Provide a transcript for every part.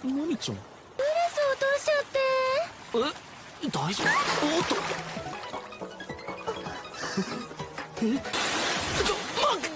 何ちゃん。ドレス落としちゃって。え、大丈夫？おっと。え、マーク。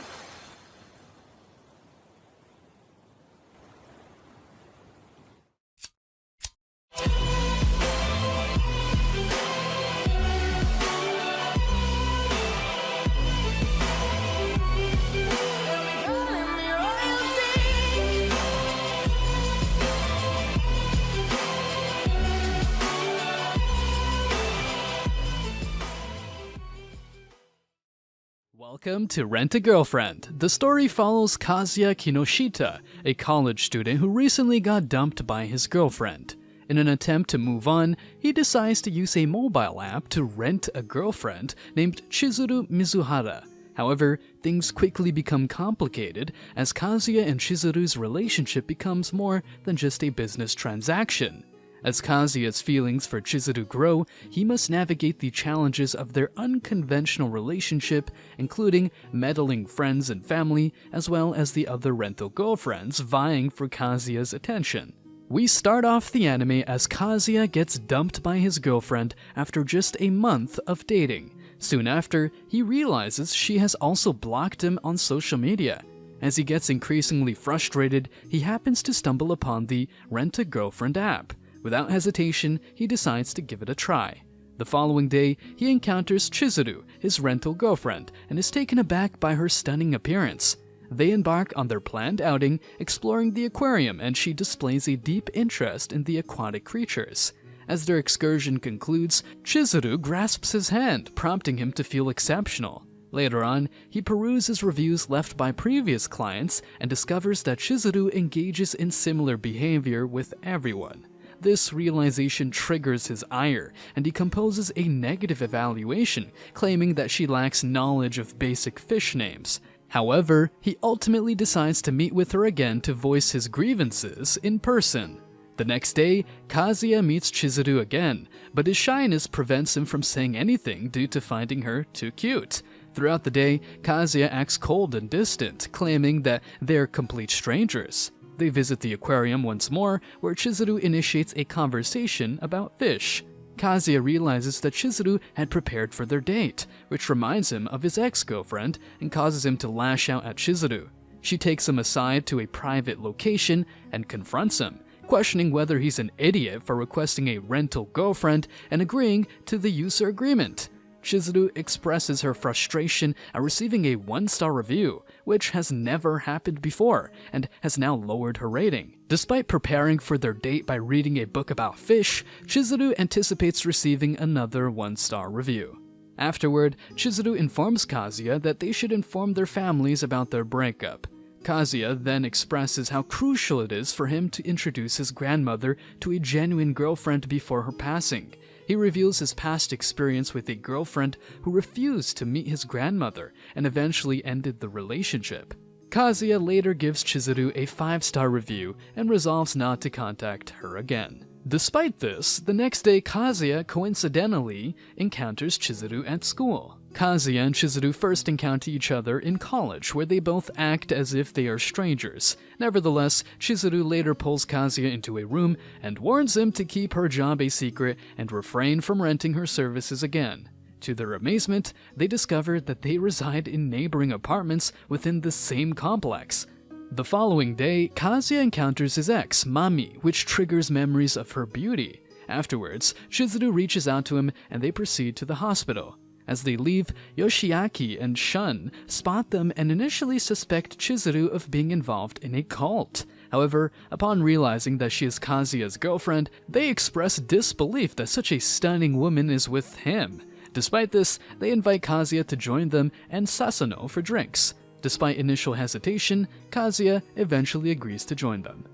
Welcome to Rent a Girlfriend. The story follows Kazuya Kinoshita, a college student who recently got dumped by his girlfriend. In an attempt to move on, he decides to use a mobile app to rent a girlfriend named Chizuru Mizuhara. However, things quickly become complicated as Kazuya and Chizuru's relationship becomes more than just a business transaction. As Kazuya's feelings for Chizuru grow, he must navigate the challenges of their unconventional relationship, including meddling friends and family, as well as the other rental girlfriends vying for Kazuya's attention. We start off the anime as Kazuya gets dumped by his girlfriend after just a month of dating. Soon after, he realizes she has also blocked him on social media. As he gets increasingly frustrated, he happens to stumble upon the Rent a Girlfriend app. Without hesitation, he decides to give it a try. The following day, he encounters Chizuru, his rental girlfriend, and is taken aback by her stunning appearance. They embark on their planned outing, exploring the aquarium, and she displays a deep interest in the aquatic creatures. As their excursion concludes, Chizuru grasps his hand, prompting him to feel exceptional. Later on, he peruses reviews left by previous clients and discovers that Chizuru engages in similar behavior with everyone. This realization triggers his ire, and he composes a negative evaluation, claiming that she lacks knowledge of basic fish names. However, he ultimately decides to meet with her again to voice his grievances in person. The next day, Kazuya meets Chizuru again, but his shyness prevents him from saying anything due to finding her too cute. Throughout the day, Kazuya acts cold and distant, claiming that they're complete strangers. They visit the aquarium once more, where Chizuru initiates a conversation about fish. Kazuya realizes that Chizuru had prepared for their date, which reminds him of his ex-girlfriend and causes him to lash out at Chizuru. She takes him aside to a private location and confronts him, questioning whether he's an idiot for requesting a rental girlfriend and agreeing to the user agreement. Chizuru expresses her frustration at receiving a 1-star review, which has never happened before, and has now lowered her rating. Despite preparing for their date by reading a book about fish, Chizuru anticipates receiving another 1-star review. Afterward, Chizuru informs Kazuya that they should inform their families about their breakup. Kazuya then expresses how crucial it is for him to introduce his grandmother to a genuine girlfriend before her passing. He reveals his past experience with a girlfriend who refused to meet his grandmother and eventually ended the relationship. Kazuya later gives Chizuru a 5-star review and resolves not to contact her again. Despite this, the next day Kazuya coincidentally encounters Chizuru at school. Kazuya and Chizuru first encounter each other in college, where they both act as if they are strangers. Nevertheless, Chizuru later pulls Kazuya into a room and warns him to keep her job a secret and refrain from renting her services again. To their amazement, they discover that they reside in neighboring apartments within the same complex. The following day, Kazuya encounters his ex, Mami, which triggers memories of her beauty. Afterwards, Chizuru reaches out to him and they proceed to the hospital. As they leave, Yoshiaki and Shun spot them and initially suspect Chizuru of being involved in a cult. However, upon realizing that she is Kazuya's girlfriend, they express disbelief that such a stunning woman is with him. Despite this, they invite Kazuya to join them and Sasano for drinks. Despite initial hesitation, Kazuya eventually agrees to join them.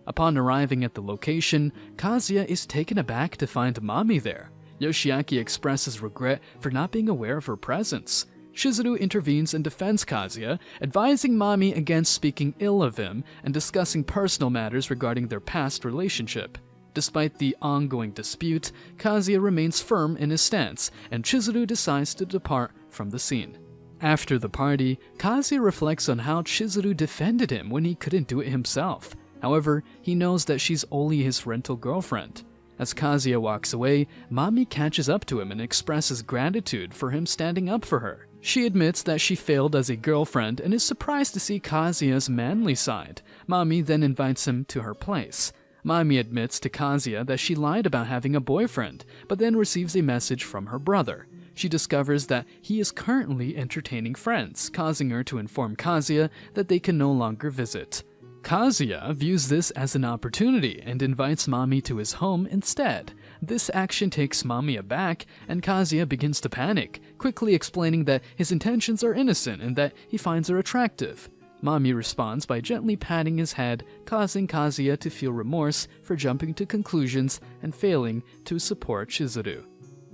Upon arriving at the location, Kazuya is taken aback to find Mami there. Yoshiaki expresses regret for not being aware of her presence. Chizuru intervenes and defends Kazuya, advising Mami against speaking ill of him and discussing personal matters regarding their past relationship. Despite the ongoing dispute, Kazuya remains firm in his stance, and Chizuru decides to depart from the scene. After the party, Kazuya reflects on how Chizuru defended him when he couldn't do it himself. However, he knows that she's only his rental girlfriend. As Kazuya walks away, Mami catches up to him and expresses gratitude for him standing up for her. She admits that she failed as a girlfriend and is surprised to see Kazuya's manly side. Mami then invites him to her place. Mami admits to Kazuya that she lied about having a boyfriend, but then receives a message from her brother. She discovers that he is currently entertaining friends, causing her to inform Kazuya that they can no longer visit. Kazuya views this as an opportunity and invites Mami to his home instead. This action takes Mami aback, and Kazuya begins to panic, quickly explaining that his intentions are innocent and that he finds her attractive. Mami responds by gently patting his head, causing Kazuya to feel remorse for jumping to conclusions and failing to support Chizuru.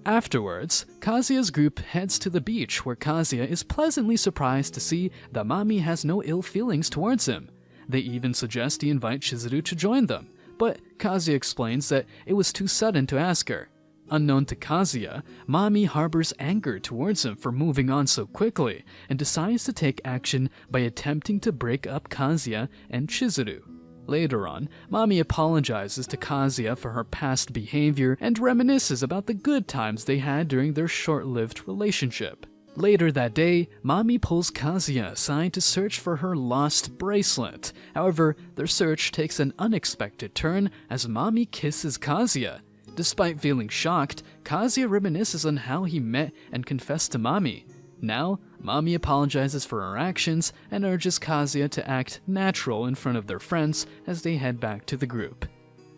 Afterwards, Kazuya's group heads to the beach where Kazuya is pleasantly surprised to see that Mami has no ill feelings towards him. They even suggest he invite Chizuru to join them, but Kazuya explains that it was too sudden to ask her. Unknown to Kazuya, Mami harbors anger towards him for moving on so quickly and decides to take action by attempting to break up Kazuya and Chizuru. Later on, Mami apologizes to Kazuya for her past behavior and reminisces about the good times they had during their short-lived relationship. Later that day, Mami pulls Kazuya aside to search for her lost bracelet. However, their search takes an unexpected turn as Mami kisses Kazuya. Despite feeling shocked, Kazuya reminisces on how he met and confessed to Mami. Now, Mami apologizes for her actions and urges Kazuya to act natural in front of their friends as they head back to the group.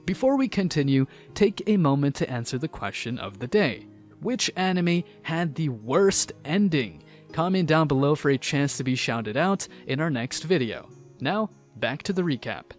Before we continue, take a moment to answer the question of the day. Which anime had the worst ending? Comment down below for a chance to be shouted out in our next video. Now, back to the recap.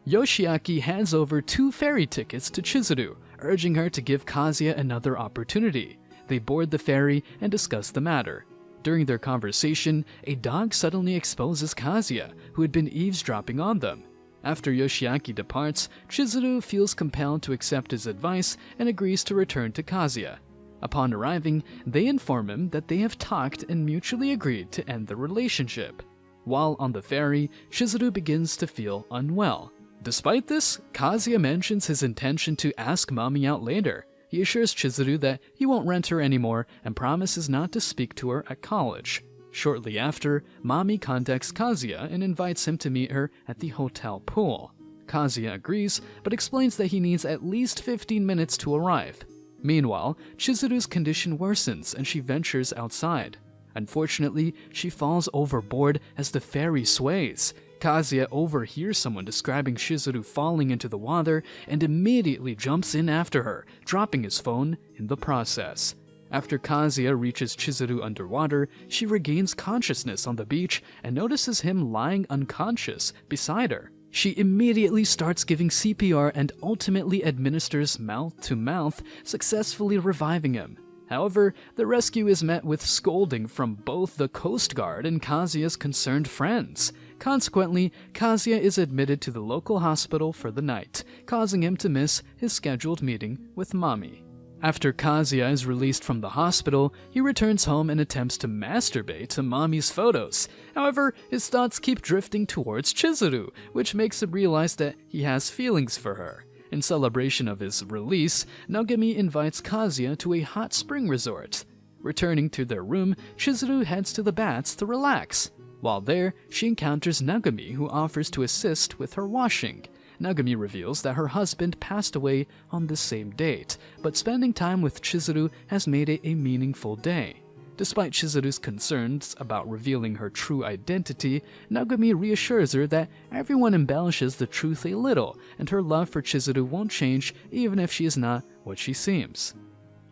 Yoshiaki hands over 2 ferry tickets to Chizuru, urging her to give Kazuya another opportunity. They board the ferry and discuss the matter. During their conversation, a dog suddenly exposes Kazuya, who had been eavesdropping on them. After Yoshiaki departs, Chizuru feels compelled to accept his advice and agrees to return to Kazuya. Upon arriving, they inform him that they have talked and mutually agreed to end the relationship. While on the ferry, Chizuru begins to feel unwell. Despite this, Kazuya mentions his intention to ask Mami out later. He assures Chizuru that he won't rent her anymore and promises not to speak to her at college. Shortly after, Mami contacts Kazuya and invites him to meet her at the hotel pool. Kazuya agrees, but explains that he needs at least 15 minutes to arrive. Meanwhile, Chizuru's condition worsens and she ventures outside. Unfortunately, she falls overboard as the ferry sways. Kazuya overhears someone describing Chizuru falling into the water and immediately jumps in after her, dropping his phone in the process. After Kazuya reaches Chizuru underwater, she regains consciousness on the beach and notices him lying unconscious beside her. She immediately starts giving CPR and ultimately administers mouth-to-mouth, successfully reviving him. However, the rescue is met with scolding from both the Coast Guard and Kazuya's concerned friends. Consequently, Kazuya is admitted to the local hospital for the night, causing him to miss his scheduled meeting with Mami. After Kazuya is released from the hospital, he returns home and attempts to masturbate to Mami's photos. However, his thoughts keep drifting towards Chizuru, which makes him realize that he has feelings for her. In celebration of his release, Nagami invites Kazuya to a hot spring resort. Returning to their room, Chizuru heads to the baths to relax. While there, she encounters Nagami, who offers to assist with her washing. Nagami reveals that her husband passed away on the same date, but spending time with Chizuru has made it a meaningful day. Despite Chizuru's concerns about revealing her true identity, Nagami reassures her that everyone embellishes the truth a little, and her love for Chizuru won't change even if she is not what she seems.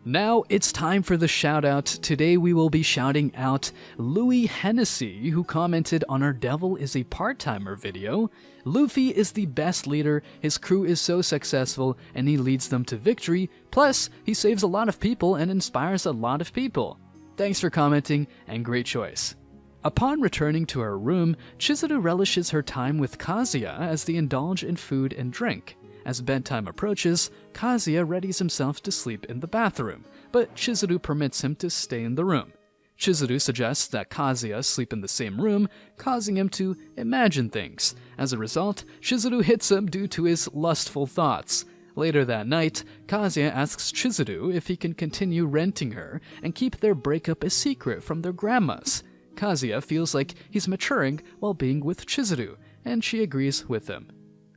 Now it's time for the shout-out. Today we will be shouting out Louis Hennessy, who commented on our Devil is a Part-Timer video. Luffy is the best leader, his crew is so successful, and he leads them to victory, plus he saves a lot of people and inspires a lot of people. Thanks for commenting, and great choice. Upon returning to her room, Chizuru relishes her time with Kazuya as they indulge in food and drink. As bedtime approaches, Kazuya readies himself to sleep in the bathroom, but Chizuru permits him to stay in the room. Chizuru suggests that Kazuya sleep in the same room, causing him to imagine things. As a result, Chizuru hits him due to his lustful thoughts. Later that night, Kazuya asks Chizuru if he can continue renting her and keep their breakup a secret from their grandmas. Kazuya feels like he's maturing while being with Chizuru, and she agrees with him.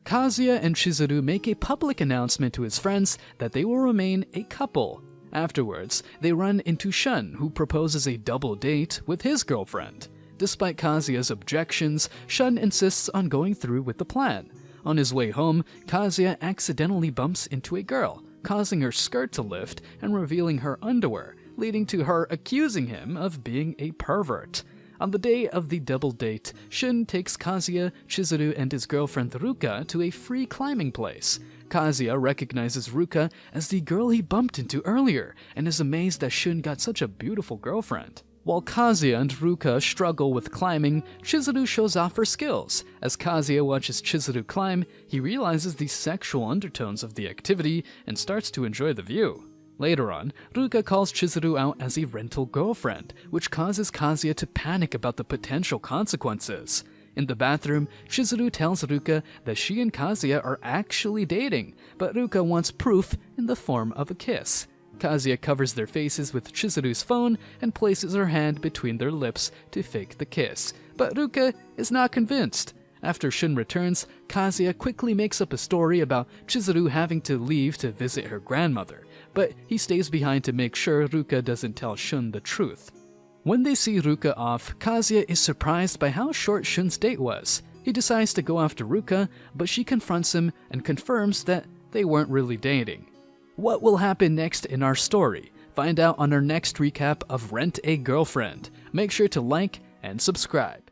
Kazuya and Chizuru make a public announcement to his friends that they will remain a couple. Afterwards, they run into Shun, who proposes a double date with his girlfriend. Despite Kazuya's objections, Shun insists on going through with the plan. On his way home, Kazuya accidentally bumps into a girl, causing her skirt to lift and revealing her underwear, leading to her accusing him of being a pervert. On the day of the double date, Shun takes Kazuya, Chizuru, and his girlfriend Ruka to a free climbing place. Kazuya recognizes Ruka as the girl he bumped into earlier and is amazed that Shun got such a beautiful girlfriend. While Kazuya and Ruka struggle with climbing, Chizuru shows off her skills. As Kazuya watches Chizuru climb, he realizes the sexual undertones of the activity and starts to enjoy the view. Later on, Ruka calls Chizuru out as a rental girlfriend, which causes Kazuya to panic about the potential consequences. In the bathroom, Chizuru tells Ruka that she and Kazuya are actually dating, but Ruka wants proof in the form of a kiss. Kazuya covers their faces with Chizuru's phone and places her hand between their lips to fake the kiss, but Ruka is not convinced. After Shun returns, Kazuya quickly makes up a story about Chizuru having to leave to visit her grandmother, but he stays behind to make sure Ruka doesn't tell Shun the truth. When they see Ruka off, Kazuya is surprised by how short Shun's date was. He decides to go after Ruka, but she confronts him and confirms that they weren't really dating. What will happen next in our story? Find out on our next recap of Rent a Girlfriend. Make sure to like and subscribe.